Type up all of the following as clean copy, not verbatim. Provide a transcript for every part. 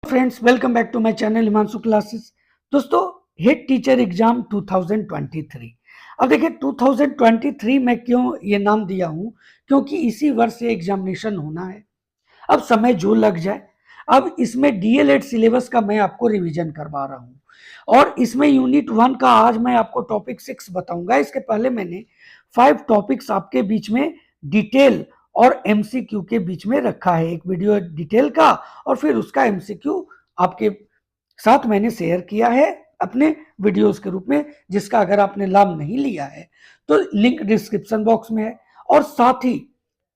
Friends, welcome back to my channel Himanshu classes. दोस्तों, हिट teacher exam 2023। अब देखिए 2023 में क्यों ये नाम दिया हूँ, क्योंकि इसी वर्ष से एग्जामिनेशन होना है। अब समय जो लग जाए, अब इसमें डीएलएड सिलेबस का मैं आपको रिवीजन करवा रहा हूँ और इसमें यूनिट 1 का आज मैं आपको टॉपिक 6 बताऊंगा। इसके पहले मैंने 5 टॉपिक्स आपके बीच में डिटेल और एमसीक्यू के बीच में रखा है। एक वीडियो डिटेल का और फिर उसका एमसीक्यू आपके साथ मैंने शेयर किया है अपने वीडियोस के रूप में, जिसका अगर आपने लाभ नहीं लिया है तो लिंक डिस्क्रिप्शन बॉक्स में है और साथ ही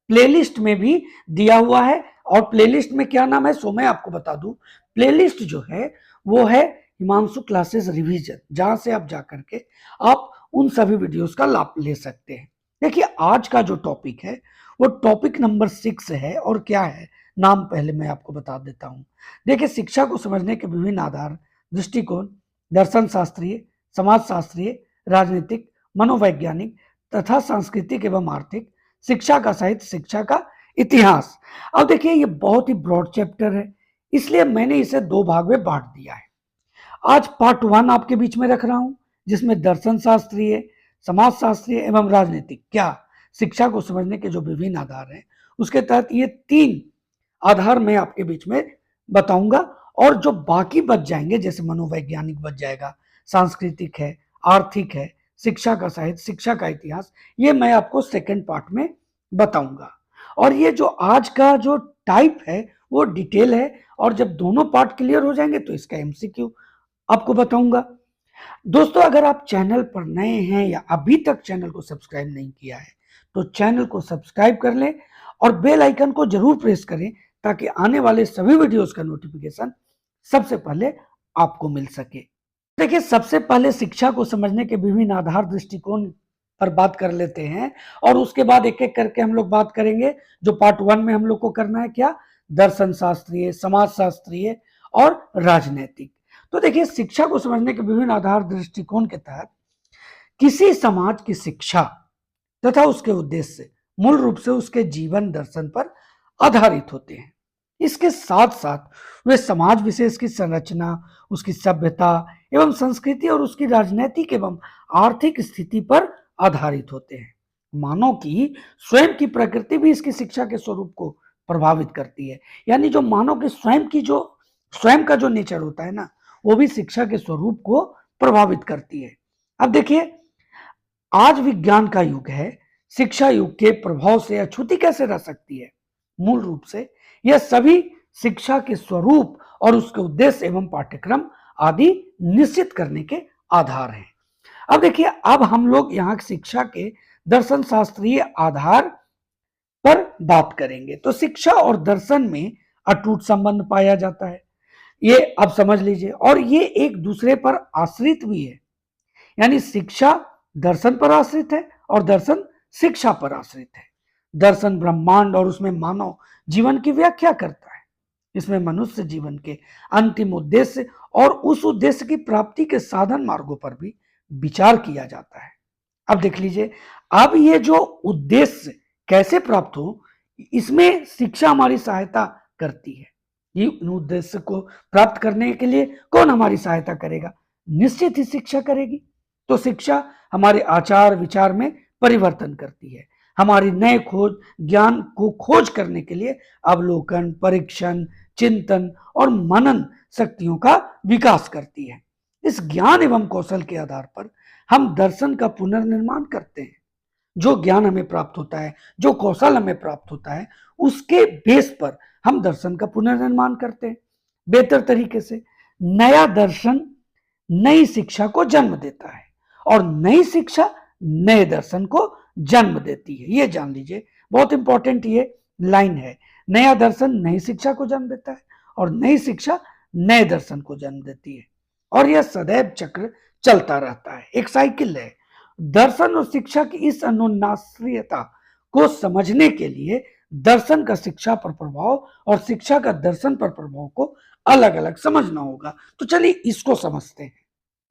प्लेलिस्ट में भी दिया हुआ है। और प्लेलिस्ट में क्या नाम है सो मैं आपको बता दूं। प्लेलिस्ट जो है वो है हिमांशु क्लासेस रिवीजन, जहां से आप जाकर के आप उन सभी वीडियोस का लाभ ले सकते हैं। देखिए आज का जो टॉपिक है वो टॉपिक नंबर 6 है। और क्या है नाम पहले मैं आपको बता देता हूं। देखिए, शिक्षा को समझने के विभिन्न आधार, दृष्टिकोण, दर्शन शास्त्रीय, समाज शास्त्रीय, राजनीतिक, मनोवैज्ञानिक तथा सांस्कृतिक एवं आर्थिक, शिक्षा का साहित्य, शिक्षा का इतिहास। अब देखिए ये बहुत ही ब्रॉड चैप्टर है, इसलिए मैंने इसे 2 भाग में बांट दिया है। आज पार्ट 1 आपके बीच में रख रहा हूं, जिसमें दर्शन शास्त्रीय, समाज शास्त्रीय एवं राजनीतिक क्या शिक्षा को समझने के जो विभिन्न आधार हैं, उसके तहत ये 3 आधार मैं आपके बीच में बताऊंगा। और जो बाकी बच जाएंगे, जैसे मनोवैज्ञानिक बच जाएगा, सांस्कृतिक है, आर्थिक है, शिक्षा का साहित्य, शिक्षा का इतिहास, ये मैं आपको सेकंड पार्ट में बताऊंगा। और ये जो आज का जो टाइप है वो डिटेल है, और जब दोनों पार्ट क्लियर हो जाएंगे तो इसका एमसीक्यू आपको बताऊंगा। दोस्तों, अगर आप चैनल पर नए हैं या अभी तक चैनल को सब्सक्राइब नहीं किया है तो चैनल को सब्सक्राइब कर लें और बेल आइकन को जरूर प्रेस करें, ताकि आने वाले सभी वीडियोस का नोटिफिकेशन सबसे पहले आपको मिल सके। देखिए, सबसे पहले शिक्षा को समझने के विभिन्न आधार, दृष्टिकोण पर बात कर लेते हैं और उसके बाद एक एक करके हम लोग बात करेंगे। जो पार्ट 1 में हम लोग को करना है क्या, दर्शन शास्त्रीय, समाज शास्त्रीय और राजनैतिक। तो देखिए, शिक्षा को समझने के विभिन्न आधार, दृष्टिकोण के तहत किसी समाज की शिक्षा तथा उसके उद्देश्य मूल रूप से उसके जीवन दर्शन पर आधारित होते हैं। इसके साथ साथ वे समाज विशेष की संरचना, उसकी सभ्यता एवं संस्कृति और उसकी राजनीतिक एवं आर्थिक स्थिति पर आधारित होते हैं। मानव की स्वयं की प्रकृति भी इसकी शिक्षा के स्वरूप को प्रभावित करती है। यानी जो मानव के स्वयं का जो नेचर होता है ना, वो भी शिक्षा के स्वरूप को प्रभावित करती है। अब देखिए, आज विज्ञान का युग है, शिक्षा युग के प्रभाव से अछूती कैसे रह सकती है? मूल रूप से यह सभी शिक्षा के स्वरूप और उसके उद्देश्य एवं पाठ्यक्रम आदि निश्चित करने के आधार हैं। अब देखिए, अब हम लोग यहाँ शिक्षा के दर्शन शास्त्रीय आधार पर बात करेंगे। तो शिक्षा और दर्शन में अटूट संबंध पाया जाता है, ये आप समझ लीजिए। और ये एक दूसरे पर आश्रित भी है। यानी शिक्षा दर्शन पर आश्रित है और दर्शन शिक्षा पर आश्रित है। दर्शन ब्रह्मांड और उसमें मानव जीवन की व्याख्या करता है। इसमें मनुष्य जीवन के अंतिम उद्देश्य और उस उद्देश्य की प्राप्ति के साधन मार्गों पर भी विचार किया जाता है। अब देख लीजिए, अब ये जो उद्देश्य कैसे प्राप्त हो, इसमें शिक्षा हमारी सहायता करती है। ये उद्देश्य को प्राप्त करने के लिए कौन हमारी सहायता करेगा? निश्चित ही शिक्षा करेगी। तो शिक्षा हमारे आचार विचार में परिवर्तन करती है। हमारी नए ज्ञान को खोज करने के लिए अवलोकन, परीक्षण, चिंतन और मनन शक्तियों का विकास करती है। इस ज्ञान एवं कौशल के आधार पर हम दर्शन का पुनर्निर्माण करते हैं। जो ज्ञान हमें प्राप्त होता है, जो कौशल हमें प्राप्त होता है, उसके बेस पर हम दर्शन का पुनर्निर्माण करते हैं बेहतर तरीके से। नया दर्शन नई शिक्षा को जन्म देता है और नई शिक्षा नए दर्शन को जन्म देती है। ये जान लीजिए, बहुत इंपॉर्टेंट ये लाइन है। नया दर्शन नई शिक्षा को जन्म देता है और नई शिक्षा नए दर्शन को जन्म देती है। और यह सदैव चक्र चलता रहता है, एक साइकिल है। दर्शन और शिक्षा की इस अनुनाश्रीयता को समझने के लिए दर्शन का शिक्षा पर प्रभाव और शिक्षा का दर्शन पर प्रभाव को अलग अलग समझना होगा। तो चलिए इसको समझते हैं।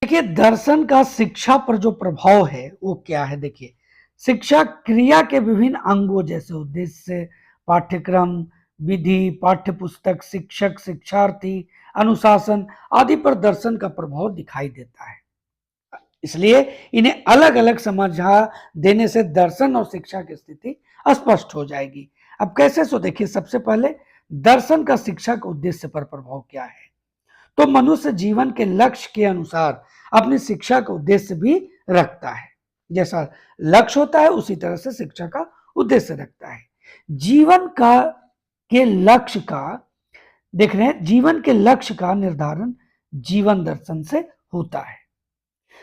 देखिए, दर्शन का शिक्षा पर जो प्रभाव है वो क्या है। देखिए, शिक्षा क्रिया के विभिन्न अंगों जैसे उद्देश्य, पाठ्यक्रम, विधि, पाठ्य पुस्तक, शिक्षक, शिक्षार्थी अनुशासन आदि पर दर्शन का प्रभाव दिखाई देता है। इसलिए इन्हें अलग अलग समझा देने से दर्शन और शिक्षा की स्थिति स्पष्ट हो जाएगी। अब कैसे, सो देखिए, सबसे पहले दर्शन का शिक्षा के उद्देश्य पर प्रभाव क्या है। तो मनुष्य जीवन के लक्ष्य के अनुसार अपनी शिक्षा का उद्देश्य भी रखता है। जैसा लक्ष्य होता है उसी तरह से शिक्षा का उद्देश्य रखता है। जीवन का के लक्ष्य का देख रहे हैं, जीवन के लक्ष्य का निर्धारण जीवन दर्शन से होता है।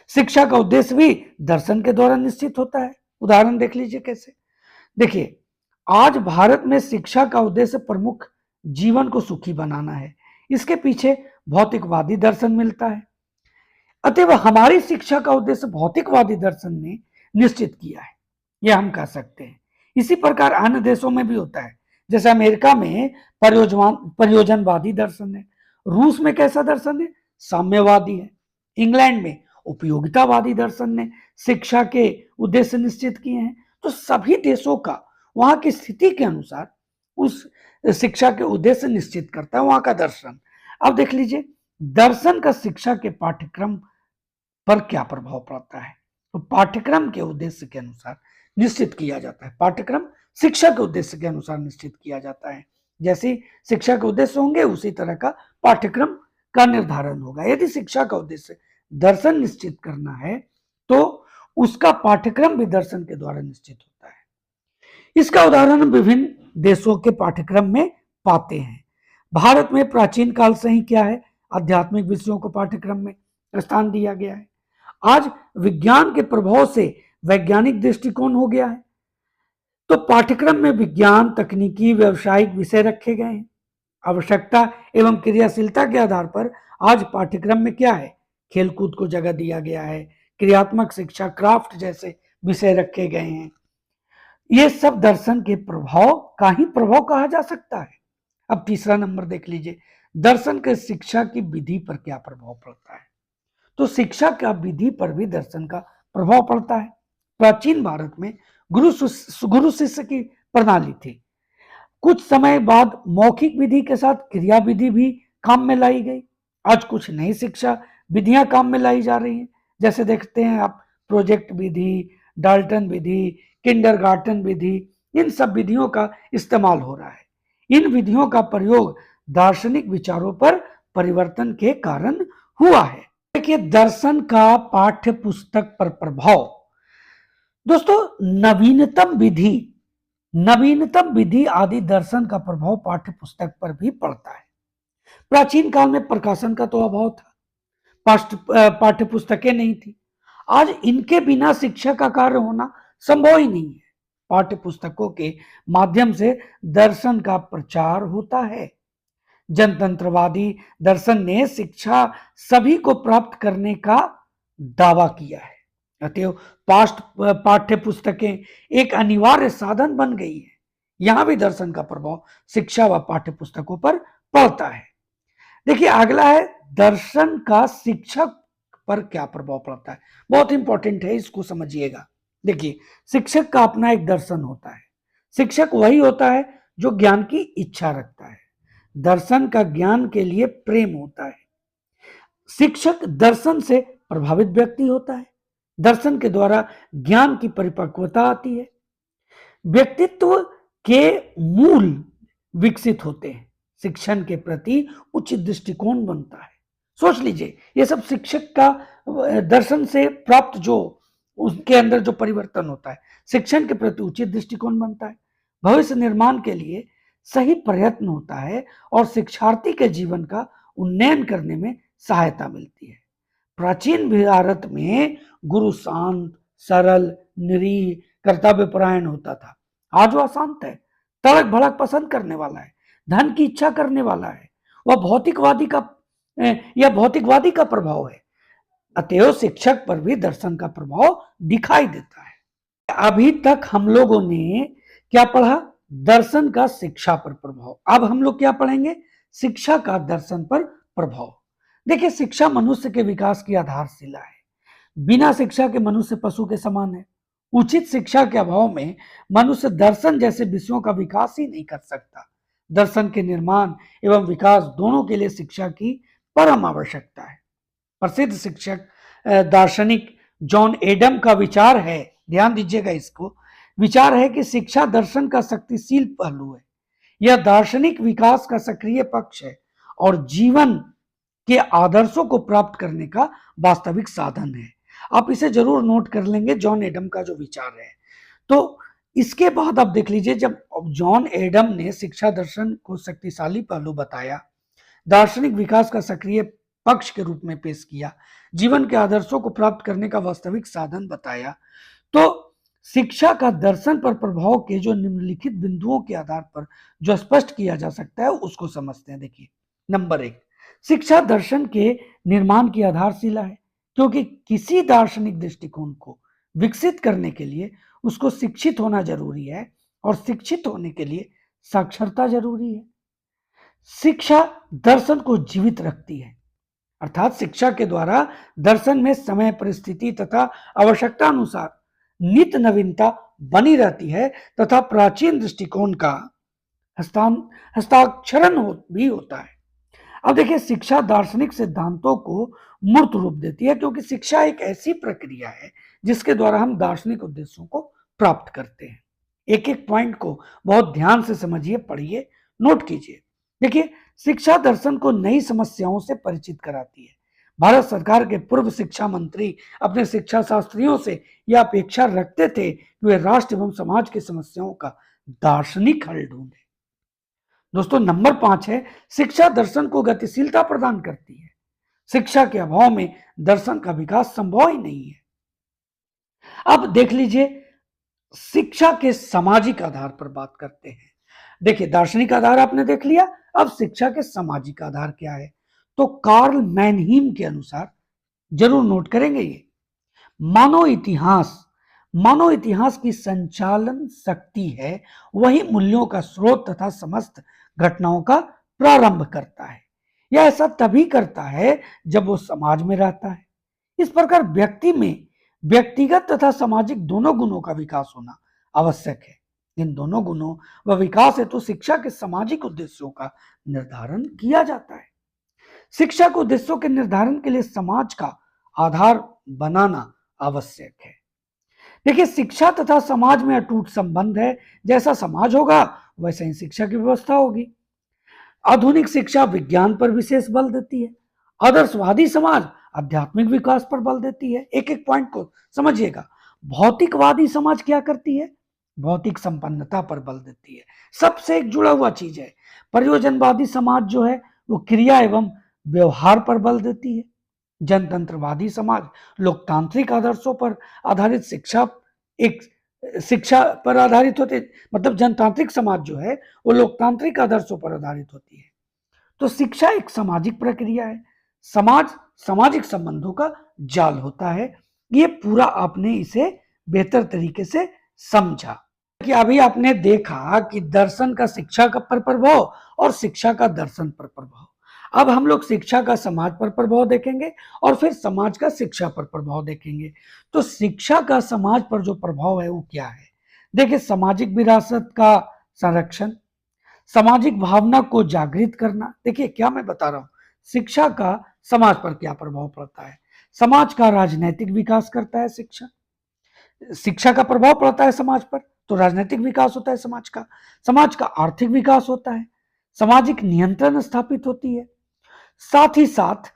शिक्षा का उद्देश्य भी दर्शन के द्वारा निश्चित होता है। उदाहरण देख लीजिए कैसे। देखिए, आज भारत में शिक्षा का उद्देश्य प्रमुख जीवन को सुखी बनाना है। इसके पीछे भौतिकवादी दर्शन मिलता है। अतएव हमारी शिक्षा का उद्देश्य भौतिकवादी दर्शन ने निश्चित किया है, यह हम कह सकते हैं। इसी प्रकार अन्य देशों में भी होता है। जैसे अमेरिका में प्रयोजनवादी दर्शन है, रूस में कैसा दर्शन है, साम्यवादी है, इंग्लैंड में उपयोगितावादी दर्शन ने शिक्षा के उद्देश्य निश्चित किए हैं। तो सभी देशों का वहां की स्थिति के अनुसार उस शिक्षा के उद्देश्य निश्चित करता है वहां का दर्शन। अब देख लीजिए, दर्शन का शिक्षा के पाठ्यक्रम पर क्या प्रभाव पड़ता है। तो पाठ्यक्रम के उद्देश्य के अनुसार निश्चित किया जाता है। पाठ्यक्रम शिक्षा के उद्देश्य के अनुसार निश्चित किया जाता है। जैसे शिक्षा के उद्देश्य होंगे उसी तरह का पाठ्यक्रम का निर्धारण होगा। यदि शिक्षा का उद्देश्य दर्शन निश्चित करना है तो उसका पाठ्यक्रम भी दर्शन के द्वारा निश्चित होता है। इसका उदाहरण विभिन्न देशों के पाठ्यक्रम में पाते हैं। भारत में प्राचीन काल से ही क्या है, आध्यात्मिक विषयों को पाठ्यक्रम में स्थान दिया गया है। आज विज्ञान के प्रभाव से वैज्ञानिक दृष्टिकोण हो गया है, तो पाठ्यक्रम में विज्ञान, तकनीकी, व्यावसायिक विषय रखे गए हैं। आवश्यकता एवं क्रियाशीलता के आधार पर आज पाठ्यक्रम में क्या है, खेलकूद को जगह दिया गया है, क्रियात्मक शिक्षा, क्राफ्ट जैसे विषय रखे गए हैं। ये सब दर्शन के प्रभाव का ही प्रभाव कहा जा सकता है। अब तीसरा नंबर देख लीजिए, दर्शन के शिक्षा की विधि पर क्या प्रभाव पड़ता है। तो शिक्षा का विधि पर भी दर्शन का प्रभाव पड़ता है। प्राचीन भारत में गुरु शिष्य की प्रणाली थी। कुछ समय बाद मौखिक विधि के साथ क्रिया विधि भी काम में लाई गई। आज कुछ नई शिक्षा विधियां काम में लाई जा रही हैं। जैसे देखते हैं आप, प्रोजेक्ट विधि, डाल्टन विधि, किंडरगार्टन विधि, इन सब विधियों का इस्तेमाल हो रहा है। इन विधियों का प्रयोग दार्शनिक विचारों पर परिवर्तन के कारण हुआ है। देखिए, दर्शन का पाठ्य पुस्तक पर प्रभाव। दोस्तों, नवीनतम विधि आदि दर्शन का प्रभाव पाठ्य पुस्तक पर भी पड़ता है। प्राचीन काल में प्रकाशन का तो अभाव था, पाठ्य पुस्तकें नहीं थी। आज इनके बिना शिक्षा का कार्य होना संभव ही नहीं है। पाठ्य पुस्तकों के माध्यम से दर्शन का प्रचार होता है। जनतंत्रवादी दर्शन ने शिक्षा सभी को प्राप्त करने का दावा किया है। अतएव पाठ्य पुस्तकें एक अनिवार्य साधन बन गई है। यहां भी दर्शन का प्रभाव शिक्षा व पाठ्य पुस्तकों पर पड़ता है। देखिए, अगला है दर्शन का शिक्षक पर क्या प्रभाव पड़ता है। बहुत इंपॉर्टेंट है, इसको समझिएगा। देखिए, शिक्षक का अपना एक दर्शन होता है। शिक्षक वही होता है जो ज्ञान की इच्छा रखता है। दर्शन का ज्ञान के लिए प्रेम होता है। शिक्षक दर्शन से प्रभावित व्यक्ति होता है। दर्शन के द्वारा ज्ञान की परिपक्वता आती है। व्यक्तित्व के मूल विकसित होते हैं। शिक्षण के प्रति उचित दृष्टिकोण बनता है। सोच लीजिए, ये सब शिक्षक का दर्शन से प्राप्त जो उसके अंदर जो परिवर्तन होता है, शिक्षण के प्रति उचित दृष्टिकोण बनता है। भविष्य निर्माण के लिए सही प्रयत्न होता है और शिक्षार्थी के जीवन का उन्नयन करने में सहायता मिलती है। प्राचीन भारत में गुरु शांत, सरल, निरीह, कर्तव्यपरायण होता था। आज वह शांत है, तड़क भड़क पसंद करने वाला है, धन की इच्छा करने वाला है। वह भौतिकवादी का प्रभाव है। अतएव शिक्षक पर भी दर्शन का प्रभाव दिखाई देता है। अभी तक हम लोगों ने क्या पढ़ा, दर्शन का शिक्षा पर प्रभाव। अब हम लोग क्या पढ़ेंगे, शिक्षा का दर्शन पर प्रभाव। देखिए, शिक्षा मनुष्य के विकास की आधारशिला है। बिना शिक्षा के मनुष्य पशु के समान है। उचित शिक्षा के अभाव में मनुष्य दर्शन जैसे विषयों का विकास ही नहीं कर सकता। दर्शन के निर्माण एवं विकास दोनों के लिए शिक्षा की परम आवश्यकता है। प्रसिद्ध शिक्षक दार्शनिक जॉन एडम का विचार है, ध्यान दीजिएगा इसको, विचार है कि शिक्षा दर्शन का शक्तिशील पहलू है। यह दार्शनिक विकास का सक्रिय पक्ष है और जीवन के आदर्शों को प्राप्त करने का वास्तविक साधन है। आप इसे जरूर नोट कर लेंगे, जॉन एडम का जो विचार है। तो इसके बाद आप देख लीजिए, जब जॉन एडम ने शिक्षा दर्शन को शक्तिशाली पहलू बताया, दार्शनिक विकास का सक्रिय पक्ष के रूप में पेश किया, जीवन के आदर्शों को प्राप्त करने का वास्तविक साधन बताया, तो शिक्षा का दर्शन पर प्रभाव के जो निम्नलिखित बिंदुओं के आधार पर जो स्पष्ट किया जा सकता है उसको समझते हैं। देखिए, नंबर 1, शिक्षा दर्शन के निर्माण की आधारशिला है, क्योंकि किसी दार्शनिक दृष्टिकोण को विकसित करने के लिए उसको शिक्षित होना जरूरी है और शिक्षित होने के लिए साक्षरता जरूरी है। शिक्षा दर्शन को जीवित रखती है, अर्थात शिक्षा के द्वारा दर्शन में समय, परिस्थिति तथा आवश्यकता अनुसार नित्य नवीनता बनी रहती है तथा प्राचीन दृष्टिकोण का हस्ताक्षरण भी होता है। अब देखिए, शिक्षा दार्शनिक सिद्धांतों को मूर्त रूप देती है, क्योंकि शिक्षा एक ऐसी प्रक्रिया है जिसके द्वारा हम दार्शनिक उद्देश्यों को प्राप्त करते हैं। एक एक पॉइंट को बहुत ध्यान से समझिए, पढ़िए, नोट कीजिए। देखिए, शिक्षा दर्शन को नई समस्याओं से परिचित कराती है। भारत सरकार के पूर्व शिक्षा मंत्री अपने शिक्षा शास्त्रियों से यह अपेक्षा रखते थे कि वे राष्ट्र एवं समाज की समस्याओं का दार्शनिक हल ढूंढे। दोस्तों, नंबर 5 है, शिक्षा दर्शन को गतिशीलता प्रदान करती है। शिक्षा के अभाव में दर्शन का विकास संभव ही नहीं है। अब देख लीजिए, शिक्षा के सामाजिक आधार पर बात करते हैं। देखिए, दार्शनिक आधार आपने देख लिया, अब शिक्षा के सामाजिक आधार क्या है? तो कार्ल मैनहीम के अनुसार, जरूर नोट करेंगे ये, मानव इतिहास की संचालन शक्ति है, वही मूल्यों का स्रोत तथा समस्त घटनाओं का प्रारंभ करता है। यह ऐसा तभी करता है जब वो समाज में रहता है। इस प्रकार व्यक्ति में व्यक्तिगत तथा सामाजिक दोनों गुणों का विकास होना आवश्यक है। इन दोनों गुणों व विकास हेतु शिक्षा के सामाजिक उद्देश्यों का निर्धारण किया जाता है। शिक्षा के उद्देश्यों के निर्धारण के लिए समाज का आधार बनाना आवश्यक है। देखिए, शिक्षा तथा समाज में अटूट संबंध है। जैसा समाज होगा वैसे ही शिक्षा की व्यवस्था होगी। आधुनिक शिक्षा विज्ञान पर विशेष बल देती है, आदर्शवादी समाज आध्यात्मिक विकास पर बल देती है। एक एक पॉइंट को समझिएगा। भौतिकवादी समाज क्या करती है? भौतिक संपन्नता पर बल देती है। सबसे एक जुड़ा हुआ चीज है। प्रयोजनवादी समाज जो है वो क्रिया एवं व्यवहार पर बल देती है। जनतंत्रवादी समाज लोकतांत्रिक आदर्शों पर आधारित शिक्षा पर आधारित होते, मतलब जनतांत्रिक समाज जो है वो लोकतांत्रिक आदर्शों पर आधारित होती है। तो शिक्षा एक सामाजिक प्रक्रिया है। समाज सामाजिक संबंधों का जाल होता है। ये पूरा आपने इसे बेहतर तरीके से समझा कि अभी आपने देखा कि दर्शन का शिक्षा पर प्रभाव और शिक्षा का दर्शन पर प्रभाव। अब हम लोग शिक्षा का समाज पर प्रभाव देखेंगे और फिर समाज का शिक्षा पर प्रभाव देखेंगे। तो शिक्षा का समाज पर जो प्रभाव है वो क्या है? देखिए, सामाजिक विरासत का संरक्षण, सामाजिक भावना को जागृत करना। देखिए, क्या मैं बता रहा हूं, शिक्षा का समाज पर क्या प्रभाव पड़ता है? समाज का राजनीतिक विकास करता है। शिक्षा का प्रभाव पड़ता है समाज पर, तो राजनीतिक विकास होता है समाज का आर्थिक विकास होता है, सामाजिक नियंत्रण स्थापित होती है, साथ ही साथ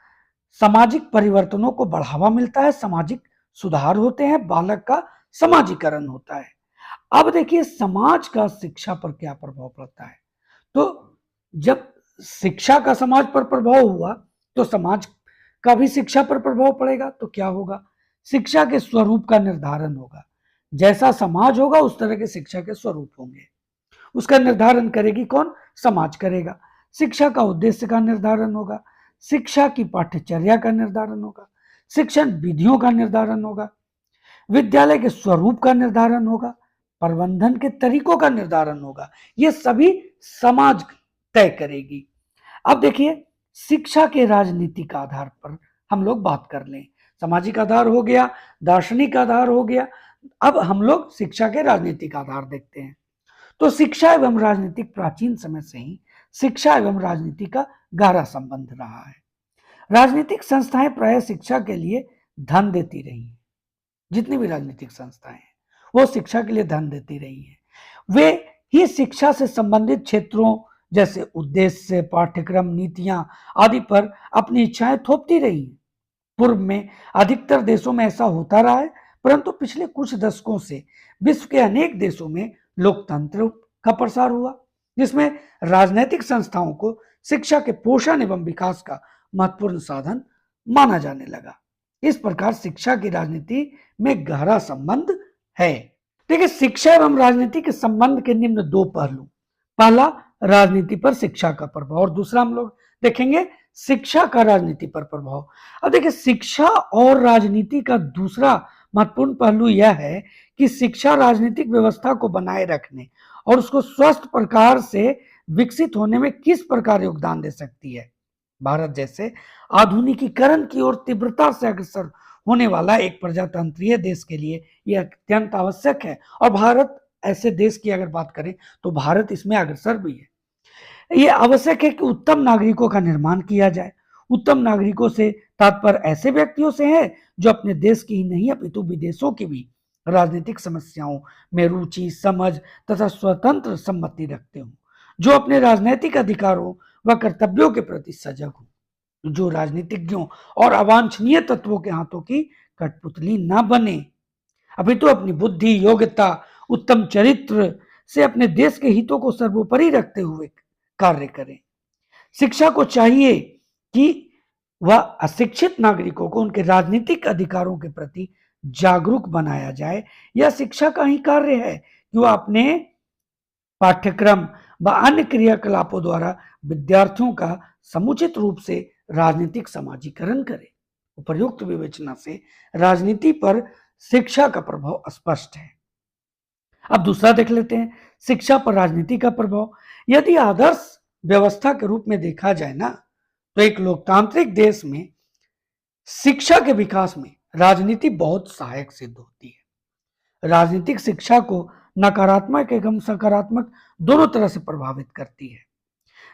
सामाजिक परिवर्तनों को बढ़ावा मिलता है, सामाजिक सुधार होते हैं, बालक का समाजीकरण होता है। अब देखिए, समाज का शिक्षा पर क्या प्रभाव पड़ता है? तो जब शिक्षा का समाज पर प्रभाव हुआ तो समाज का भी शिक्षा पर प्रभाव पड़ेगा। तो क्या होगा? शिक्षा के स्वरूप का निर्धारण होगा। जैसा समाज होगा उस तरह के शिक्षा के स्वरूप होंगे। उसका निर्धारण करेगी कौन? समाज करेगा। शिक्षा का उद्देश्य का निर्धारण होगा, शिक्षा की पाठ्यचर्या का निर्धारण होगा, शिक्षण विधियों का निर्धारण होगा, विद्यालय के स्वरूप का निर्धारण होगा, प्रबंधन के तरीकों का निर्धारण होगा। ये सभी समाज तय करेगी। अब देखिए, शिक्षा के राजनीतिक आधार पर हम लोग बात कर लें। सामाजिक आधार हो गया, दार्शनिक आधार हो गया, अब हम लोग शिक्षा के राजनीतिक आधार देखते हैं। तो शिक्षा एवं राजनीतिक प्राचीन समय से ही शिक्षा एवं राजनीति का गहरा संबंध रहा है। राजनीतिक संस्थाएं प्रायः शिक्षा के लिए धन देती रही हैं। जितनी भी राजनीतिक संस्थाएं हैं वो शिक्षा के लिए धन देती रही हैं। वे ही शिक्षा से संबंधित क्षेत्रों जैसे उद्देश्य, पाठ्यक्रम, नीतियां आदि पर अपनी इच्छाएं थोपती रही हैं। पूर्व में अधिकतर देशों में ऐसा होता रहा है, परंतु पिछले कुछ दशकों से विश्व के अनेक देशों में लोकतंत्र का प्रसार हुआ, जिसमें राजनीतिक संस्थाओं को शिक्षा के पोषण एवं विकास का महत्वपूर्ण साधन माना जाने लगा। इस प्रकार शिक्षा की राजनीति में गहरा संबंध है। देखिए, शिक्षा एवं राजनीति के संबंध के निम्न दो पहलू, पहला राजनीति पर शिक्षा का प्रभाव और दूसरा हम लोग देखेंगे शिक्षा का राजनीति पर प्रभाव। अब देखिए, शिक्षा और राजनीति का दूसरा महत्वपूर्ण पहलू यह है कि शिक्षा राजनीतिक व्यवस्था को बनाए रखने और उसको स्वस्थ प्रकार से विकसित होने में किस प्रकार योगदान दे सकती है। भारत जैसे आधुनिकीकरण की ओर तीव्रता से अग्रसर होने वाला एक प्रजातंत्रीय देश के लिए यह अत्यंत आवश्यक है, और भारत ऐसे देश की अगर बात करें तो भारत इसमें अग्रसर भी है। यह आवश्यक है कि उत्तम नागरिकों का निर्माण किया जाए। उत्तम नागरिकों से तात्पर्य ऐसे व्यक्तियों से है जो अपने देश की ही नहीं अपितु विदेशों की भी राजनीतिक समस्याओं में रुचि, समझ तथा स्वतंत्र सम्मति रखते हों, जो अपने राजनीतिक अधिकारों व कर्तव्यों के प्रति सजग हों, जो राजनीतिज्ञों और अवांछनीय तत्वों के हाथों की कठपुतली न बने, अपितु अपनी बुद्धि, योग्यता, उत्तम चरित्र से अपने देश के हितों को सर्वोपरि रखते हुए कार्य करें। शिक्षा को चाहिए कि वह अशिक्षित नागरिकों को उनके राजनीतिक अधिकारों के प्रति जागरूक बनाया जाए। यह शिक्षा का ही कार्य है कि वह अपने पाठ्यक्रम व अन्य क्रियाकलापों द्वारा विद्यार्थियों का समुचित रूप से राजनीतिक समाजीकरण करे। उपर्युक्त विवेचना से राजनीति पर शिक्षा का प्रभाव स्पष्ट है। अब दूसरा देख लेते हैं, शिक्षा पर राजनीति का प्रभाव। यदि आदर्श व्यवस्था के रूप में देखा जाए ना, तो एक लोकतांत्रिक देश में शिक्षा के विकास में राजनीति बहुत सहायक सिद्ध होती है। राजनीतिक शिक्षा को नकारात्मक एवं सकारात्मक दोनों तरह से प्रभावित करती है।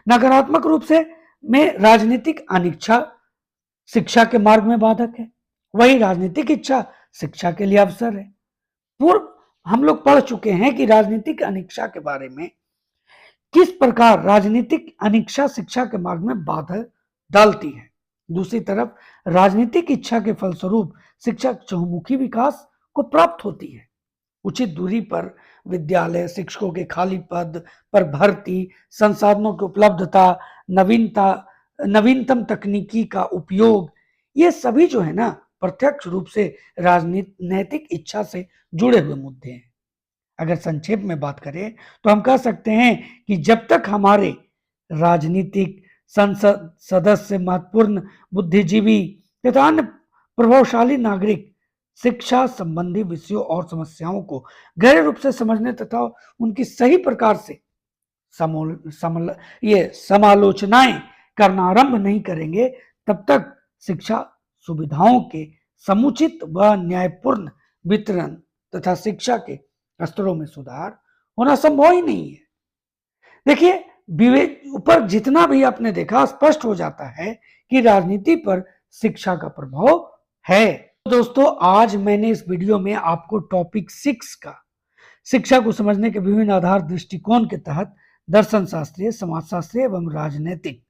नकारात्मक रूप से में राजनीतिक अनिच्छा शिक्षा के मार्ग में बाधक है, वही राजनीतिक इच्छा शिक्षा के लिए अवसर है। पूर्व हम लोग पढ़ चुके हैं कि राजनीतिक अनिच्छा के बारे में, किस प्रकार राजनीतिक अनिच्छा शिक्षा के मार्ग में बाधा डालती है। दूसरी तरफ राजनीतिक इच्छा के फलस्वरूप शिक्षा चहुमुखी विकास को प्राप्त होती है। उचित दूरी पर विद्यालय, शिक्षकों के खाली पद पर भर्ती, संसाधनों की उपलब्धता, नवीनतम तकनीकी का उपयोग, ये सभी जो है ना प्रत्यक्ष रूप से राजनीतिक इच्छा से जुड़े हुए मुद्दे हैं। अगर संक्षेप में बात करें तो हम कह सकते हैं कि जब तक हमारे राजनीतिक संसद सदस्य, महत्वपूर्ण बुद्धिजीवी तथा अन्य प्रभावशाली नागरिक शिक्षा संबंधी विषयों और समस्याओं को गहरे रूप से समझने तथा उनकी सही प्रकार से समालोचनाएं करना आरंभ नहीं करेंगे, तब तक शिक्षा सुविधाओं के समुचित व न्यायपूर्ण वितरण तथा शिक्षा के स्तरों में सुधार होना संभव ही नहीं है। देखिए, ऊपर जितना भी आपने देखा, स्पष्ट हो जाता है कि राजनीति पर शिक्षा का प्रभाव है। तो दोस्तों, आज मैंने इस वीडियो में आपको टॉपिक 6 का शिक्षा को समझने के विभिन्न आधार दृष्टिकोण के तहत दर्शन शास्त्रीय, समाजशास्त्रीय एवं राजनीतिक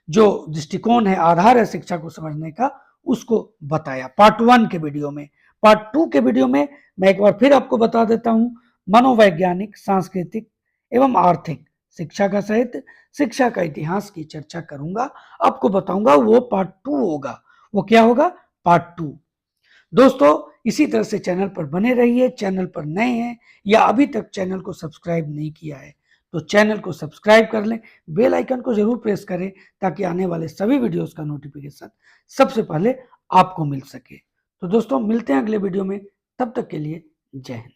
जो दृष्टिकोण है, आधार है शिक्षा को समझने का, उसको बताया पार्ट 1 के वीडियो में। पार्ट 2 के वीडियो में मैं एक बार फिर आपको बता देता हूं, मनोवैज्ञानिक, सांस्कृतिक एवं आर्थिक शिक्षा का साहित्य, शिक्षा का इतिहास की चर्चा करूंगा, आपको बताऊंगा। वो पार्ट 2 होगा। वो क्या होगा? पार्ट 2। दोस्तों, इसी तरह से चैनल पर बने रहिए। चैनल पर नए हैं या अभी तक चैनल को सब्सक्राइब नहीं किया है तो चैनल को सब्सक्राइब कर लें, बेल आइकन को जरूर प्रेस करें ताकि आने वाले सभी वीडियोस का नोटिफिकेशन सबसे पहले आपको मिल सके। तो दोस्तों, मिलते हैं अगले वीडियो में, तब तक के लिए जय हिंद।